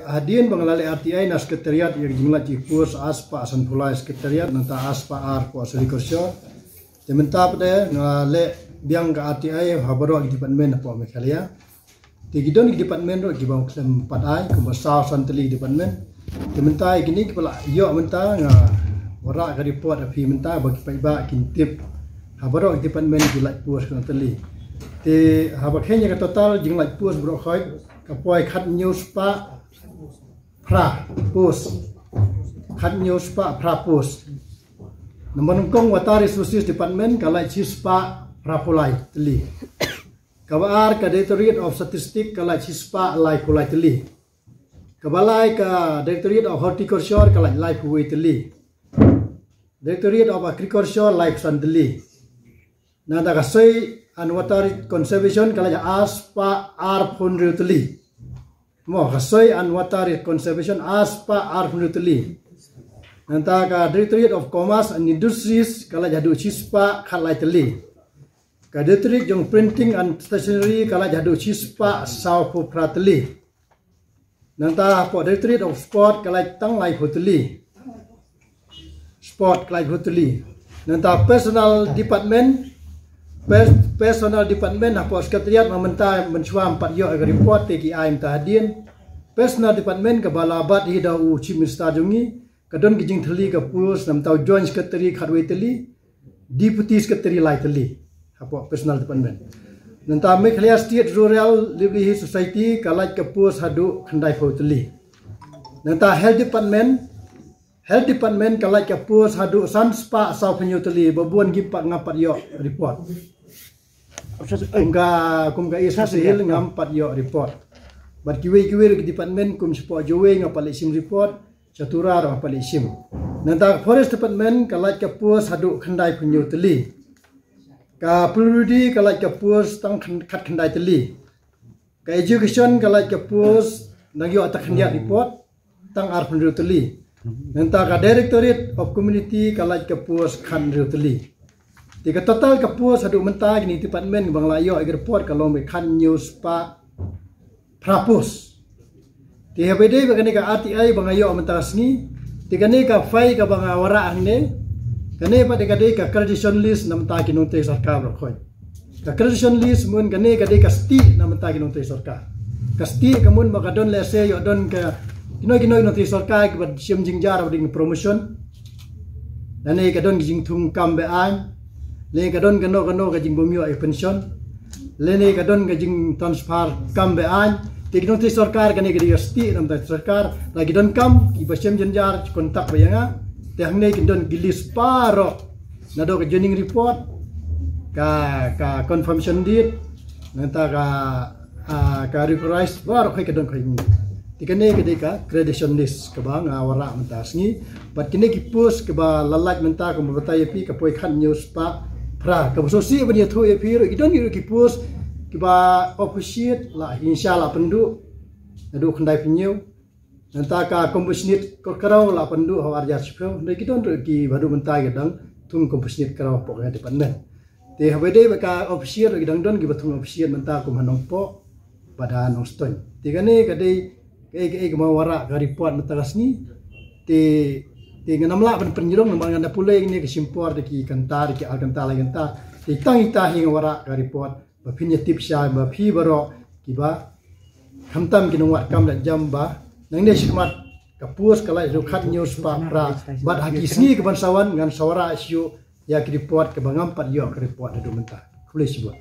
hadian bangalali RTI na sekretariat yang jumlah cipus aspa asan pulai sekretariat nanta aspa ar po selikorsyo tementa pada ngale biang ke RTI habaro di departemen po mekalia tigidon di departemen ro gibang klem 4ai kumbasau santeli departemen tementa gini kepala yo menta nga wara ka report api menta bagi paiba kintip habaro di departemen gilai pus santeli te habakenya ka total jinglat pus bro khoi kapoi khat news pa pra pus khat news pa pra pus namun kong water resources department kalai chispa rapulai teli kabar ka directorate of statistics kalai chispa lai pulai teli kabalai ka directorate of horticulture kalai lai pulai teli directorate of agriculture lai san teli nada kasoi and water conservation kalai aspa ar phunru teli mo kasoi and water conservation aspa ar phunru teli nanta ka directorate of commerce and industries kalai jadu chispa khalai teli ka directorate jong printing and stationery kalai jadu chispa sau pu prateli nanta po directorate of sport kalai tang lai phuteli sport kalai phuteli nanta personal department apa sekretariat meminta mencuam 4 yo agar report teki aim tahdian personal department ke balabat hidau chief minister jungi kadon kijing theli ke pus nam tau joint secretary kharwei teli deputy secretary lai teli apa personal department nanta Meghalaya state rural livelihood society kalai ke pus hadu khandai phau teli nanta health department kalai ke pus hadu sanspa sau penyu teli babuan gipak ngapat yo report kumga isa sihil ngampat yo report bat kiwe ke department kum support jowe ngapal isim report catura ra ngapal isim nanta forest department kalai ke pus hadu khandai punyu teli ka purudi kalai ke pus tang khat khandai teli ka education kalai ke pus nagyo atak khandia report tang ar punyu teli nanta ka directorate of community kalai ke pus khandru teli tiga total kapus hadu mentah gini department bang layo agar report kalau me khan news pa prapus ti habede bagani ka RTI bang ayo mentah sni tiga ne ka fai ka bang awara angne kane pa tiga de ka accreditation list nam ta kinung te sarkar ro khoi ka accreditation list mun kane ka de ka sti nam ta kinung te sarkar ka sti kamun makadon lese yo don ka kinoi no te sarkar ka sim jingjar ding promotion dane ka don jing thum kambe an le kadon kano ka jing bomyo pension le ne kadon ka jing transfer kam be an tiknoti sarkar kane gadi sti nam ta sarkar lagi don kam ki basem jenjar kontak bayanga te hangne kindon gilis paro nado ka joining report ka confirmation deed nanta ka request baru kai kadon kai tikane gadi ka accreditation list ka bang awara mentasngi pat kine ki post ka ba lalak menta ka mabatay pi ka poi khan news pa pra ka sosi bani thu e phi ro idon ki post ki ba officiate la insyaallah pendu adu khandai pinyu nanta ka compassionate ko karau la pendu hawarja sipro ndai kidon ro ki badu menta gedang tung compassionate karau po ga department te habede ka officiate ro gedang don ki batung officiate menta ko manong po pada nong stoy tigane kadai ke mawara ka report matagasni te ngamla penjurong nambang anda pulai ini ke simpor ki kantar ki alkantar lagi kantar itang hing wara ka report ba phinya tip sha ba phi baro ki ba khamtam ki nongwat kam da jam ba nang ne sikmat ka pus kalai ru khat news pa pra bat hakisni ke bansawan ngan sawara isyu ya ki report ke bangam pat yo ke report adu mentah kulai sibot